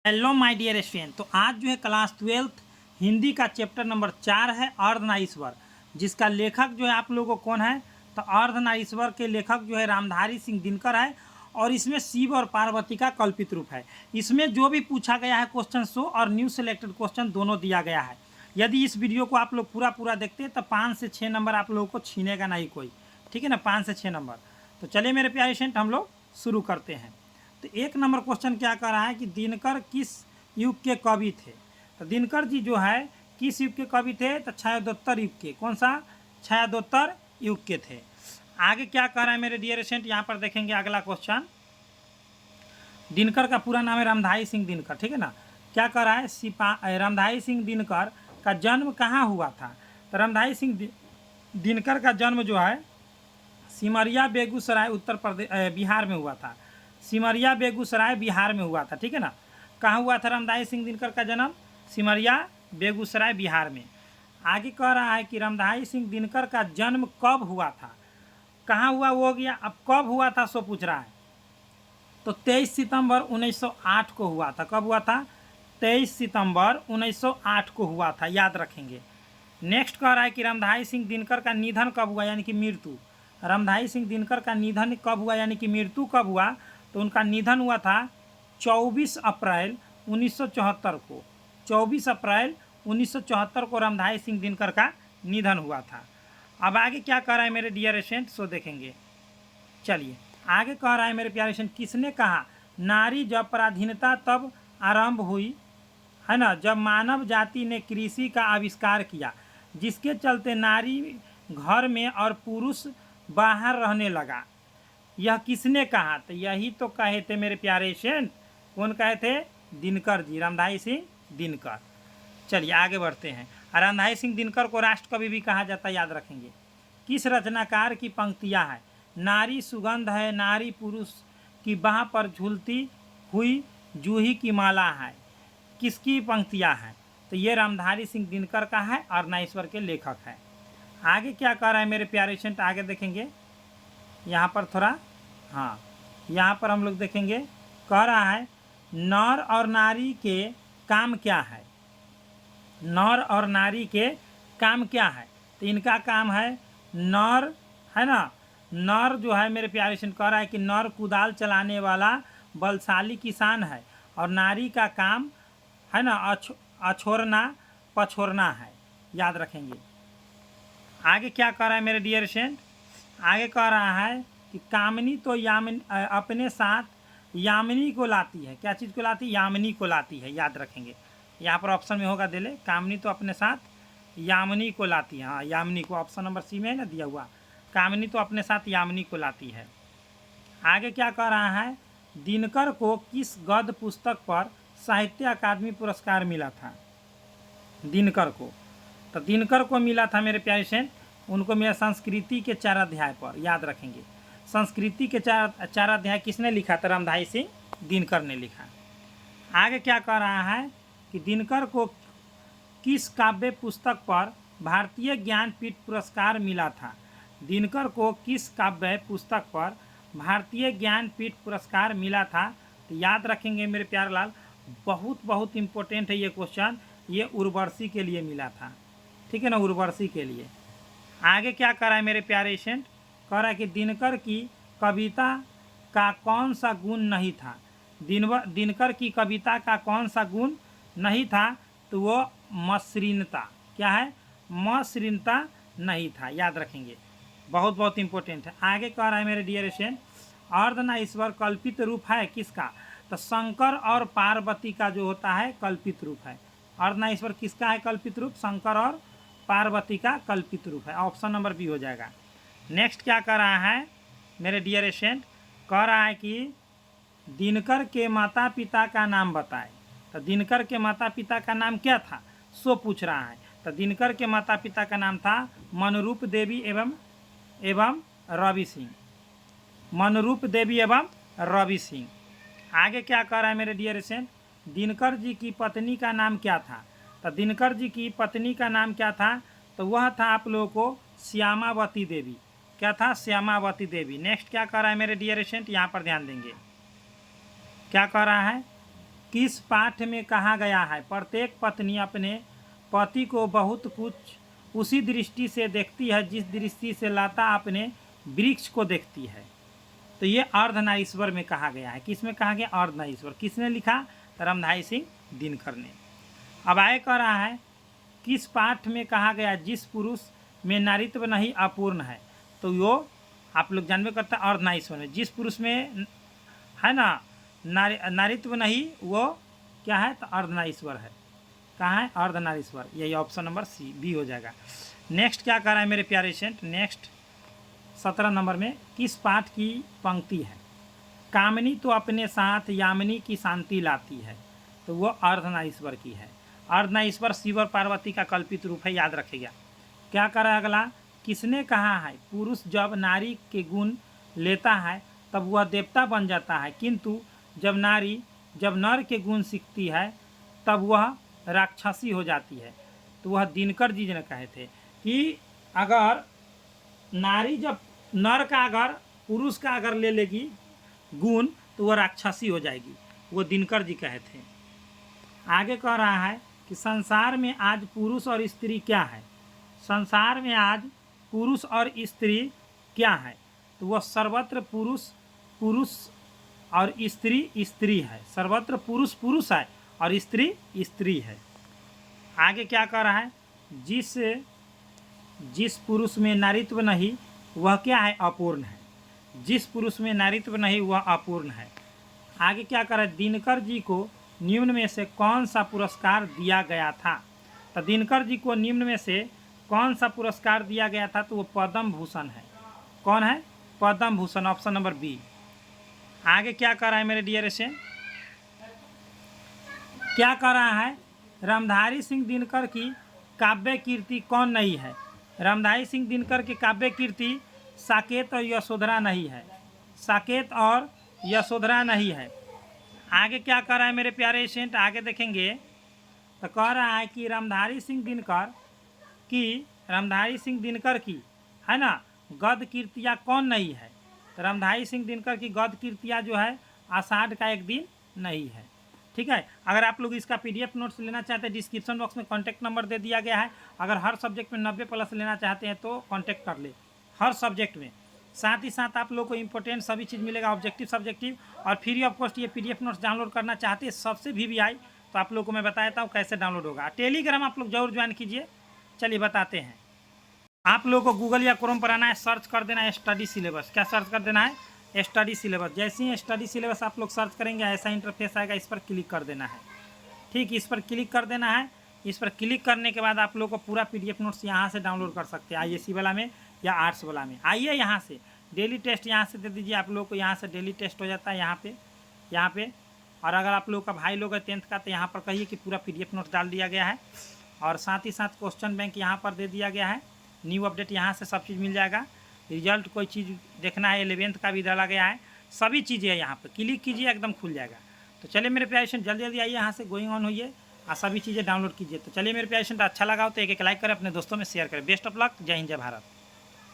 Hello my dear student. तो आज जो है क्लास 12th हिंदी का चैप्टर नंबर 4 है अर्धनारीश्वर, जिसका लेखक जो है आप लोगों को कौन है, तो अर्धनारीश्वर के लेखक जो है रामधारी सिंह दिनकर है। और इसमें शिव और पार्वती का कल्पित रूप है। इसमें जो भी पूछा गया है क्वेश्चन शो और न्यू सिलेक्टेड क्वेश्चन दोनों दिया गया है। यदि इस वीडियो को आप लोग पूरा देखते हैं तो 5 से 6 नंबर आप लोगों को छीनेगा नहीं कोई, ठीक है ना, 5 से 6 नंबर। तो चलिए मेरे प्यारे स्टूडेंट हम लोग शुरू करते हैं। तो एक नंबर क्वेश्चन क्या कर रहा है कि दिनकर किस युग के कवि थे। तो दिनकर जी जो है किस युग के कवि थे, तो छायादोत्तर युग के। कौन सा? छायादोत्तर युग के थे। आगे क्या कर रहा है मेरे डियर स्टूडेंट, यहाँ पर देखेंगे अगला क्वेश्चन। दिनकर का पूरा नाम है रामधारी सिंह दिनकर, ठीक है ना। क्या कर रहा है, रामधारी सिंह दिनकर का जन्म कहाँ हुआ था। तो रामधारी सिंह दिनकर का जन्म जो है सिमरिया बेगूसराय उत्तर प्रदेश बिहार में हुआ था। सिमरिया बेगूसराय बिहार में हुआ था, ठीक है ना। कहाँ हुआ था रामधारी सिंह दिनकर का जन्म? सिमरिया बेगूसराय बिहार में। आगे कह रहा है कि रामधारी सिंह दिनकर का जन्म कब हुआ था। कहाँ हुआ वो हो गया, अब कब हुआ था सो पूछ रहा है। तो 23 सितंबर 1908 को हुआ था। कब हुआ था? 23 सितंबर 1908 को हुआ था, याद रखेंगे। नेक्स्ट कह रहा है कि रामधारी सिंह दिनकर का निधन कब हुआ, यानी कि मृत्यु। रामधारी सिंह दिनकर का निधन कब हुआ, यानी कि मृत्यु कब हुआ। तो उनका निधन हुआ था 24 अप्रैल 1974 को। 24 अप्रैल 1974 को रामधारी सिंह दिनकर का निधन हुआ था। अब आगे क्या कह रहा है मेरे डियर स्टूडेंट, सो देखेंगे। चलिए आगे कह रहा है मेरे प्यारे स्टूडेंट, किसने कहा नारी जब पराधीनता तब आरंभ हुई है ना, जब मानव जाति ने कृषि का आविष्कार किया, जिसके चलते नारी घर में और पुरुष बाहर रहने लगा। यह किसने कहा? तो यही तो कहे थे मेरे प्यारे स्टूडेंट। कौन कहे थे? दिनकर जी, रामधारी सिंह दिनकर। चलिए आगे बढ़ते हैं। रामधारी सिंह दिनकर को राष्ट्रकवि भी कहा जाता है, याद रखेंगे। किस रचनाकार की पंक्तियां हैं? नारी सुगंध है, नारी पुरुष की बाह पर झूलती हुई जूही की माला है। किसकी पंक्तियां हैं? तो ये रामधारी सिंह दिनकर का है और नाइश्वर के लेखक है। आगे क्या कह रहा है मेरे प्यारे स्टूडेंट, आगे देखेंगे। यहाँ पर थोड़ा यहाँ पर हम लोग देखेंगे। कह रहा है नर और नारी के काम क्या है। नर और नारी के काम क्या है? तो इनका काम है, नर है ना, नर जो है मेरे प्यारे स्टूडेंट कह रहा है कि नर कुदाल चलाने वाला बलशाली किसान है, और नारी का काम है ना अछोरना पछोरना है, याद रखेंगे। आगे क्या कह रहा है मेरे डियर स्टूडेंट, आगे कह रहा है कि कामनी तो अपने साथ यामिनी को लाती है। क्या चीज़ को लाती है? यामिनी को लाती है, याद रखेंगे। यहाँ पर ऑप्शन में होगा, दिले कामनी तो अपने साथ यामिनी को लाती है। हाँ, यामिनी को ऑप्शन नंबर सी में है ना दिया हुआ, कामनी तो अपने साथ यामिनी को लाती है। आगे क्या कह रहा है, दिनकर को किस गद्य पुस्तक पर साहित्य अकादमी पुरस्कार मिला था। दिनकर को, तो दिनकर को मिला था मेरे प्यारे से, उनको मिला संस्कृति के 4 अध्याय पर, याद रखेंगे। संस्कृति के 4 अध्याय किसने लिखा था? रामधारी सिंह दिनकर ने लिखा। आगे क्या कह रहा है कि दिनकर को किस काव्य पुस्तक पर भारतीय ज्ञानपीठ पुरस्कार मिला था। दिनकर को किस काव्य पुस्तक पर भारतीय ज्ञानपीठ पुरस्कार मिला था। तो याद रखेंगे मेरे प्यारे लाल, बहुत इम्पोर्टेंट है ये क्वेश्चन। ये उर्वशी के लिए मिला था, ठीक है ना, उर्वशी के लिए। आगे क्या कर रहा है मेरे प्यारे स्टूडेंट, कह रहा है कि दिनकर की कविता का कौन सा गुण नहीं था। दिनकर की कविता का कौन सा गुण नहीं था? तो वो मसृणता। क्या है? मसृणता नहीं था, याद रखेंगे। बहुत इम्पोर्टेंट है। आगे कह रहा है मेरे डियर स्टूडेंट, अर्धनारीश्वर कल्पित रूप है किसका। तो शंकर और पार्वती का जो होता है कल्पित रूप है। अर्धनारीश्वर किसका है कल्पित रूप? शंकर और पार्वती का कल्पित रूप है। ऑप्शन नंबर बी हो जाएगा। नेक्स्ट क्या कह रहा है मेरे डियर स्टूडेंट, कह रहा है कि दिनकर के माता पिता का नाम बताए। तो दिनकर के माता पिता का नाम क्या था सो पूछ रहा है। तो दिनकर के माता पिता का नाम था मनरूप देवी एवं रवि सिंह। मनरूप देवी एवं रवि सिंह। आगे क्या कह रहा है मेरे डियर स्टूडेंट, दिनकर जी की पत्नी का नाम क्या था। तो दिनकर जी की पत्नी का नाम क्या था? तो वह था आप लोगों को श्यामावती देवी। क्या था? श्यामावती देवी। नेक्स्ट क्या कह रहा है मेरे डियर स्टूडेंट, यहाँ पर ध्यान देंगे। क्या कह रहा है किस पाठ में कहा गया है प्रत्येक पत्नी अपने पति को बहुत कुछ उसी दृष्टि से देखती है जिस दृष्टि से लता अपने वृक्ष को देखती है। तो ये अर्धनारीश्वर में कहा गया है। किस में कहा गया? अर्धनारीश्वर। किसने लिखा? रामधारी सिंह दिनकर ने। अब आगे कह रहा है किस पाठ में कहा गया जिस पुरुष में नारीत्व नहीं अपूर्ण है। तो वो आप लोग जानबे करता है अर्धनारीश्वर में जिस पुरुष में है ना नारीत्व नहीं वो क्या है? तो अर्धनारीश्वर है। कहाँ है? अर्धनारीश्वर। यही ऑप्शन नंबर सी बी हो जाएगा। नेक्स्ट क्या कर रहा है मेरे प्यारे स्टूडेंट? नेक्स्ट 17 नंबर में किस पाठ की पंक्ति है? कामनी तो अपने साथ यामिनी की शांति लाती है। तो वो अर्धनारीश्वर की है। अर्धनारीश्वर शिव और पार्वती का कल्पित रूप है, याद रखिएगा। क्या कर रहा है अगला? किसने कहा है पुरुष जब नारी के गुण लेता है तब वह देवता बन जाता है, किंतु जब नर के गुण सीखती है तब वह राक्षसी हो जाती है। तो वह दिनकर जी ने कहे थे कि अगर नारी जब नर का अगर पुरुष का अगर ले लेगी गुण तो वह राक्षसी हो जाएगी। वो दिनकर जी कहे थे। आगे कह रहा है कि संसार में आज पुरुष और स्त्री क्या है? संसार में आज पुरुष और स्त्री क्या है? तो वह सर्वत्र पुरुष और स्त्री है। सर्वत्र पुरुष है और स्त्री है। आगे क्या कह रहा है? जिस पुरुष में नारीत्व नहीं वह क्या है? अपूर्ण है। जिस पुरुष में नारीत्व नहीं वह अपूर्ण है। आगे क्या कर रहा है? दिनकर जी को निम्न में से कौन सा पुरस्कार दिया गया था? तो दिनकर जी को निम्न में से कौन सा पुरस्कार दिया गया था? तो वो पद्म भूषण है। कौन है? Padma Bhushan, option number B. आगे क्या कर रहा है मेरे डियर स्टूडेंट? क्या कर रहा है? रामधारी सिंह दिनकर की काव्य कीर्ति कौन नहीं है? रामधारी सिंह दिनकर की काव्य कीर्ति साकेत और यशोधरा नहीं है। साकेत और यशोधरा नहीं है। आगे क्या कर रहा है मेरे प्यारे स्टूडेंट? आगे देखेंगे तो कह रहा है कि रामधारी सिंह दिनकर की है ना गद्य कीर्तियाँ कौन नहीं है? तो रामधारी सिंह दिनकर की गद्य कीर्तियाँ जो है आषाढ़ का एक दिन नहीं है। ठीक है। अगर आप लोग इसका PDF नोट्स लेना चाहते हैं डिस्क्रिप्शन बॉक्स में कॉन्टैक्ट नंबर दे दिया गया है। अगर हर सब्जेक्ट में 90+ लेना चाहते हैं तो कॉन्टैक्ट कर ले हर सब्जेक्ट में। साथ ही साथ आप लोग को इंपॉर्टेंट सभी चीज़ मिलेगा, ऑब्जेक्टिव सब्जेक्टिव और फ्री ऑफ कॉस्ट। ये PDF नोट्स डाउनलोड करना चाहते हैं सबसे VVI तो आप लोग को मैं बताता हूँ कैसे डाउनलोड होगा। टेलीग्राम आप लोग जरूर ज्वाइन कीजिए। चलिए बताते हैं। आप लोग को गूगल या क्रोम पर आना है, सर्च कर देना है स्टडी सिलेबस। क्या सर्च कर देना है? Study syllabus. जैसे ही स्टडी सिलेबस आप लोग सर्च करेंगे ऐसा इंटरफेस आएगा, इस पर क्लिक कर देना है। ठीक, इस पर क्लिक कर देना है। इस पर क्लिक करने के बाद आप लोग को पूरा PDF नोट्स यहाँ से डाउनलोड कर सकते हैं, ISC वाला में या आर्ट्स वाला में। आइए यहाँ से डेली टेस्ट यहाँ से दे दीजिए। आप लोग को यहाँ से डेली टेस्ट हो जाता है यहाँ पे। और अगर आप लोग का भाई लोग है 10th का तो यहाँ पर कहिए कि पूरा PDF नोट्स डाल दिया गया है। और साथ ही साथ क्वेश्चन बैंक यहाँ पर दे दिया गया है। न्यू अपडेट यहाँ से सब चीज़ मिल जाएगा। रिजल्ट कोई चीज़ देखना है 11th का भी डाला गया है। सभी चीज़ें यहाँ पर क्लिक कीजिए एकदम खुल जाएगा। तो चलिए मेरे प्यारे स्टूडेंट जल्दी आइए यहाँ से गोइंग ऑन होइए और सभी चीज़ें डाउनलोड कीजिए। तो चलिए मेरे प्यारे स्टूडेंट अच्छा लगा हो तो एक लाइक करें, अपने दोस्तों में शेयर करें। Best of luck. जय हिंद, जय भारत।